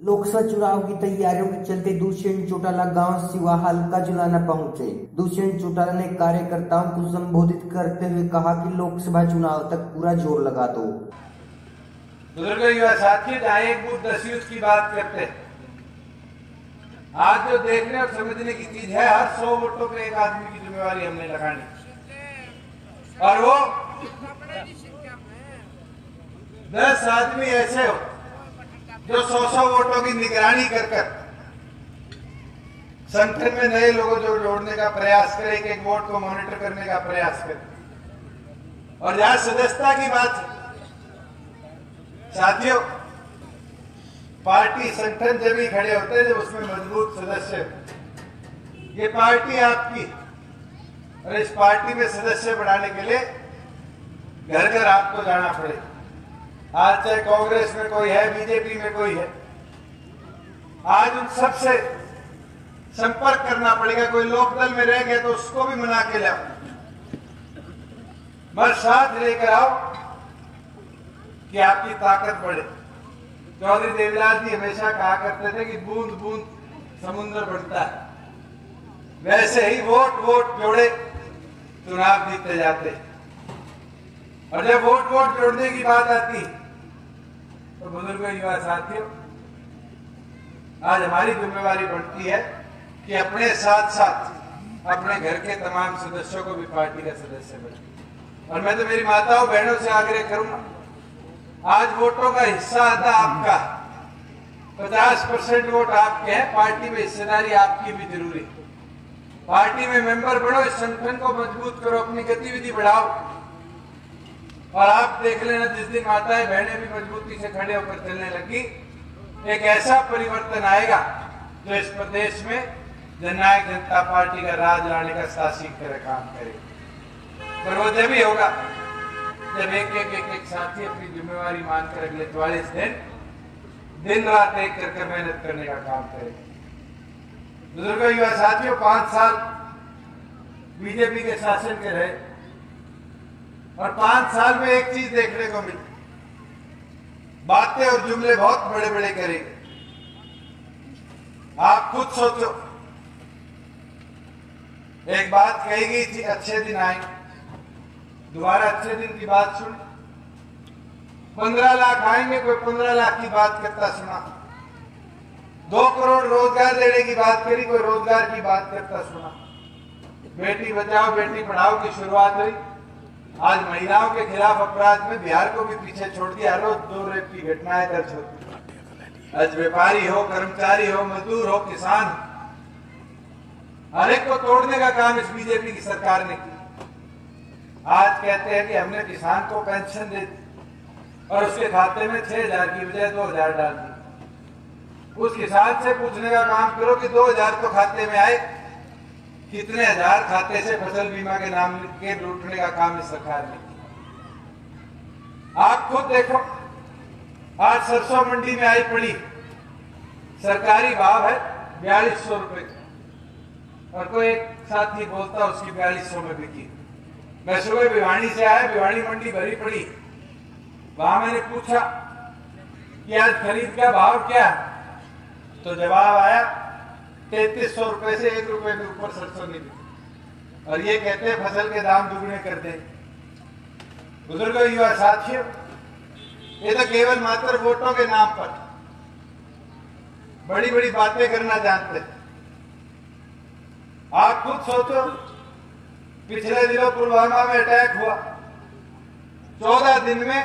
लोकसभा चुनाव की तैयारियों के चलते दुष्यंत चौटाला गांव सिवाहाल का जुलाना पहुंचे। दुष्यंत चौटाला ने कार्यकर्ताओं को संबोधित करते हुए कहा कि लोकसभा चुनाव तक पूरा जोर लगा दो। बुजुर्ग युवा साथी, जहां एक बूथ 10 यूथ की बात करते हैं, आज जो देखने और समझने की चीज है, हर 100 वोटों पे एक आदमी की जिम्मेवारी हमने लगानी, और वो 10 आदमी ऐसे हो जो 100 वोटों की निगरानी कर संगठन में नए लोगों को जोड़ने का प्रयास करे, एक वोट को मॉनिटर करने का प्रयास करे। और जहां सदस्यता की बात है, साथियों, पार्टी संगठन जब भी खड़े होते हैं जब उसमें मजबूत सदस्य, ये पार्टी आपकी, और इस पार्टी में सदस्य बढ़ाने के लिए घर घर आपको जाना पड़ेगा। आज चाहे कांग्रेस में कोई है, बीजेपी में कोई है, आज उन सबसे संपर्क करना पड़ेगा। कोई लोकदल में रह गया तो उसको भी मना के लाओ, मगर साथ लेकर आओ कि आपकी ताकत बढ़े। चौधरी देवीलाल जी हमेशा कहा करते थे कि बूंद बूंद समुद्र बढ़ता है, वैसे ही वोट वोट जोड़े चुनाव जीते जाते। और जब वोट वोट जोड़ने की बात आती तो बुजुर्ग युवा साथियों, आज हमारी जिम्मेवारी बढ़ती है कि अपने साथ साथ अपने घर के तमाम सदस्यों को भी पार्टी का सदस्य बने। और मैं तो मेरी माताओं बहनों से आग्रह करूंगा, आज वोटों का हिस्सा आता आपका, 50% वोट आपके हैं, पार्टी में हिस्सेदारी आपकी भी जरूरी है। पार्टी में मेंबर बढ़ो, इस संगठन को मजबूत करो, अपनी गतिविधि बढ़ाओ। और आप देख लेना, जिस दिन माताएं बहनें भी मजबूती से खड़े होकर चलने लगी, एक ऐसा परिवर्तन आएगा जो इस प्रदेश में जननायक जनता पार्टी का राज लाने का शासी तरह काम करेगा। पर वो जब ही होगा जब एक साथी अपनी जिम्मेवारी मानकर अगले 44 दिन रात एक करके मेहनत करने का काम करेगा। बुजुर्गों, युवा साथियों, 5 साल बीजेपी के शासन के रहे, और 5 साल में एक चीज देखने को मिली, बातें और जुमले बहुत बड़े बड़े करेंगे। आप खुद सोचो, एक बात कही गई थी, अच्छे दिन आएंगे, दोबारा अच्छे दिन की बात सुनी। 15 लाख आएंगे, कोई 15 लाख की बात करता सुना। 2 करोड़ रोजगार देने की बात करी, कोई रोजगार की बात करता सुना। बेटी बचाओ बेटी पढ़ाओ की शुरुआत हुई, आज महिलाओं के खिलाफ अपराध में बिहार को भी पीछे छोड़ दिया। हर रोज 2 रेप की घटनाएं दर्ज होती। आज व्यापारी हो, कर्मचारी हो, मजदूर हो, किसान, हर एक को तोड़ने का काम इस बीजेपी की सरकार ने किया। आज कहते हैं कि हमने किसान को पेंशन दे दी और उसके खाते में 6,000 की बजाय 2,000 डाल दी। उस किसान से पूछने का काम करो कि 2,000 तो खाते में आए, कितने हजार खाते से फसल बीमा के नाम के लूटने का काम इस सरकार ने किया। आप खुद देखो, आज सरसों मंडी में आई पड़ी, सरकारी भाव है 4200 रुपए, और कोई एक साथी बोलता उसकी 4200 में बिकी। मैं सुबह भिवानी से आया, भिवानी मंडी भरी पड़ी, वहां मैंने पूछा कि आज खरीद का भाव क्या है, तो जवाब आया 3300 रुपए से 1 रुपए के ऊपर सरसों नहीं बिकी। और ये कहते हैं फसल के दाम दुगने कर दें। बुजुर्गों, युवा साथियों, ये तो केवल मात्र वोटों के नाम पर बड़ी बड़ी बातें करना जानते हैं। आप खुद सोचो, पिछले दिनों पुलवामा में अटैक हुआ, 14 दिन में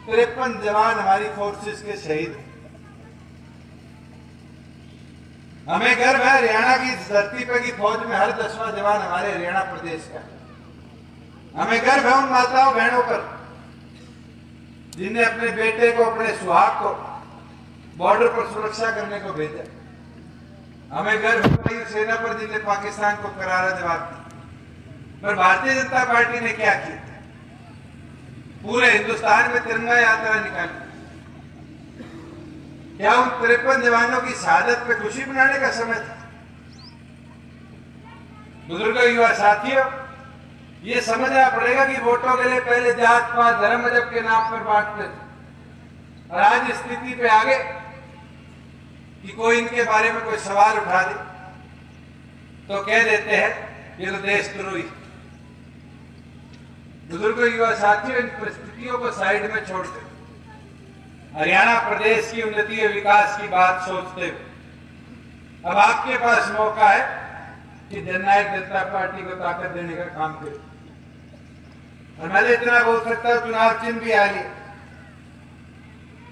53 जवान हमारी फोर्सेस के शहीद। हमें गर्व है हरियाणा की धरती पर की फौज में हर 10वां जवान हमारे हरियाणा प्रदेश का। हमें गर्व है उन माताओं बहनों पर जिनने अपने बेटे को, अपने सुहाग को बॉर्डर पर सुरक्षा करने को भेजा। हमें गर्व है सेना पर जिनने पाकिस्तान को करारा जवाब दिया। पर भारतीय जनता पार्टी ने क्या किया? पूरे हिंदुस्तान में तिरंगा यात्रा निकाली। क्या उन 53 जवानों की शहादत पे खुशी मनाने का समय था? बुजुर्गों, युवा साथियों, ये समझना पड़ेगा कि वोटों के लिए पहले जात पात धर्म मजहब के नाम पर बांटते थे, और आज स्थिति पे आगे कि कोई इनके बारे में कोई सवाल उठा दे तो कह देते हैं ये तो देशद्रोही। बुजुर्गों, युवा साथियों, इन परिस्थितियों को साइड में छोड़ते हरियाणा प्रदेश की उन्नति और विकास की बात सोचते हुए अब आपके पास मौका है कि जननायक जनता पार्टी को ताकत देने का काम करें। और मैं तो इतना बोल सकता हूं, चुनाव चिन्ह भी आ लिया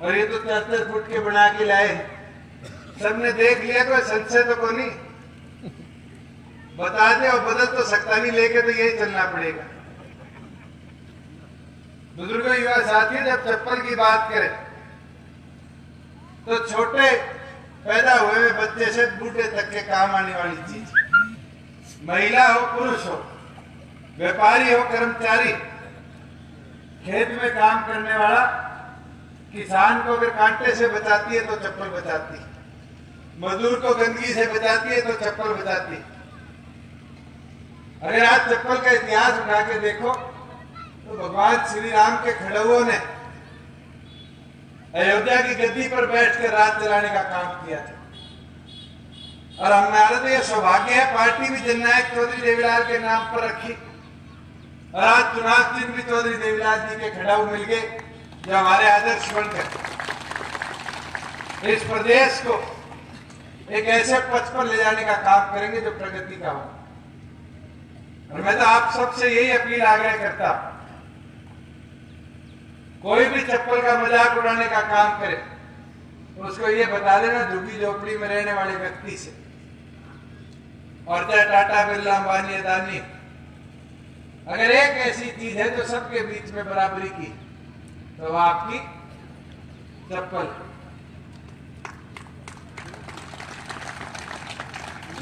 और ये तो 73 फुट के बना के लाए, सबने देख लिया, कोई संशय तो को नहीं, बता दे और बदल तो सकता नहीं, लेके तो यही चलना पड़ेगा। बुजुर्गों, युवा साथी, जब चप्पल की बात करें तो छोटे पैदा हुए बच्चे से बूढ़े तक के काम आने वाली चीज, महिला हो पुरुष हो, व्यापारी हो कर्मचारी, खेत में काम करने वाला, किसान को अगर कांटे से बचाती है तो चप्पल बचाती है, मजदूर को गंदगी से बचाती है तो चप्पल बचाती है। अगर आज चप्पल का इतिहास उठा के देखो तो भगवान श्री राम के खड़ुओं ने अयोध्या की गद्दी पर बैठकर राज चलाने का काम किया था। और हमारा तो यह सौभाग्य है, पार्टी भी जननायक चौधरी देवीलाल के नाम पर रखी और आज चुनाव चिन्ह भी चौधरी देवीलाल जी के खड़ाऊ मिल गए, जो हमारे आदर्श बनकर इस प्रदेश को एक ऐसे पथ पर ले जाने का काम करेंगे जो प्रगति का हो। और मैं तो आप सबसे यही अपील आग्रह करता हूं, कोई भी चप्पल का मजाक उड़ाने का काम करे तो उसको ये बता देना झुग्गी झोपड़ी में रहने वाले व्यक्ति से, और चाहे टाटा बिरला अंबानी अदानी, अगर एक ऐसी चीज है जो सबके बीच में बराबरी की तो आपकी चप्पल।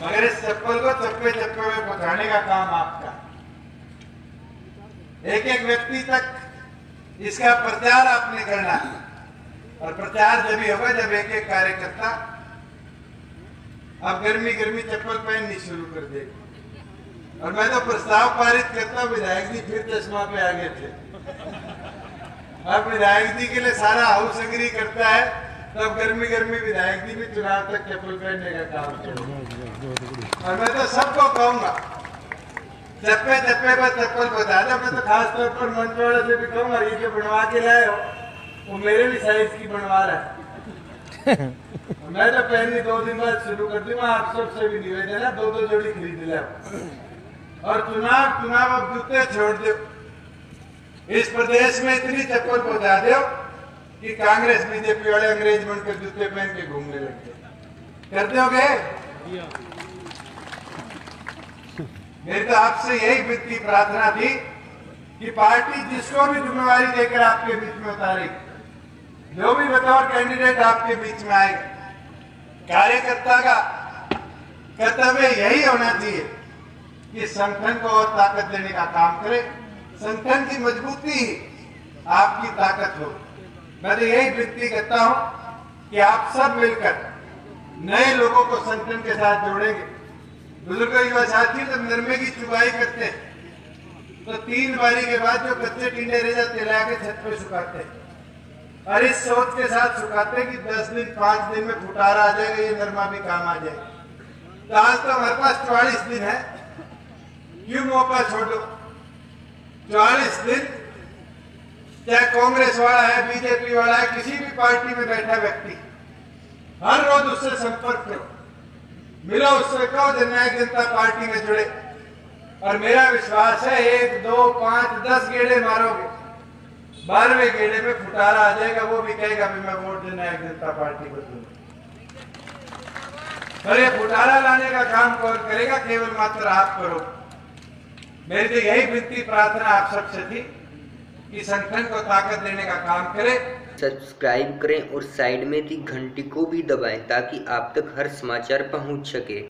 मगर इस चप्पल को चप्पे चप्पे में पहुंचाने का काम आपका, एक एक व्यक्ति तक इसका प्रचार आपने करना है। और प्रचार जब ही होगा जब एक एक कार्यकर्ता अब गर्मी गर्मी चप्पल पहननी शुरू कर देगा। और मैं तो प्रस्ताव पारित करता हूं, विधायक जी फिर चश्मा पे आ गए थे, अब विधायक जी के लिए सारा हाउस एग्री करता है, तब गर्मी गर्मी विधायक जी भी चुनाव तक चप्पल पहनने का काम करें। और मैं तो सबको कहूंगा, चप्पे चप्पे पर चप्पल बता दो। मैं तो खास तौर पर मंचवाड़ा से भी कहूंगा, ये जो बनवा के लाए हो वो मेरे भी साइज की बनवा रहा है। मैं तो पहननी 2 दिन बाद शुरू कर दूंगा, आप सबसे भी निवेदन है 2-2 जोड़ी खरीद लाओ। और चुनाव अब जूते छोड़ दो, इस प्रदेश में इतनी चप्पल पहुंचा दो कि कांग्रेस बीजेपी वाले अंग्रेज बनकर जूते पहन के घूमने लगते। कर दोगे? मेरी तो आपसे यही विनती प्रार्थना थी कि पार्टी जिसको भी जिम्मेवारी देकर आपके बीच में उतारेगी, जो भी बतौर कैंडिडेट आपके बीच में आएगा, कार्यकर्ता का कर्तव्य यही होना चाहिए कि संगठन को और ताकत देने का काम करे। संगठन की मजबूती ही आपकी ताकत हो। मैं तो यही विनती करता हूं कि आप सब मिलकर नए लोगों को संगठन के साथ जोड़ेंगे। बुजुर्गों, युवा साथी, जब नरमे की चुगाई करते हैं तो 3 बारी के बाद जो कच्चे टिंडे रह जाते ला के छत पे सुखाते हैं, और इस सोच के साथ सुखाते कि 10 दिन 5 दिन में फुटारा आ जाएगा, ये नरमा भी काम आ जाएगा। तो आज तो हमारे पास 44 दिन है, क्यों मौका छोड़ो? 44 दिन, चाहे कांग्रेस वाला है, बीजेपी वाला है, किसी भी पार्टी में बैठा व्यक्ति, हर रोज उससे संपर्क करो, मिलो, उससे कहो जननायक जनता पार्टी में जुड़े। और मेरा विश्वास है 1, 2, 5, 10 गेड़े मारोगे, 12वें गेड़े में फुटारा आ जाएगा, वो भी कहेगा भी मैं वोट जननायक जनता पार्टी को दूंगा। और ये फुटारा लाने का काम कौन करेगा? केवल मात्र आप करो। मेरी तो यही विनती प्रार्थना आप सबसे थी कि संगठन को ताकत देने का काम करें। सब्सक्राइब करें और साइड में दी घंटी को भी दबाएं ताकि आप तक हर समाचार पहुंच सके।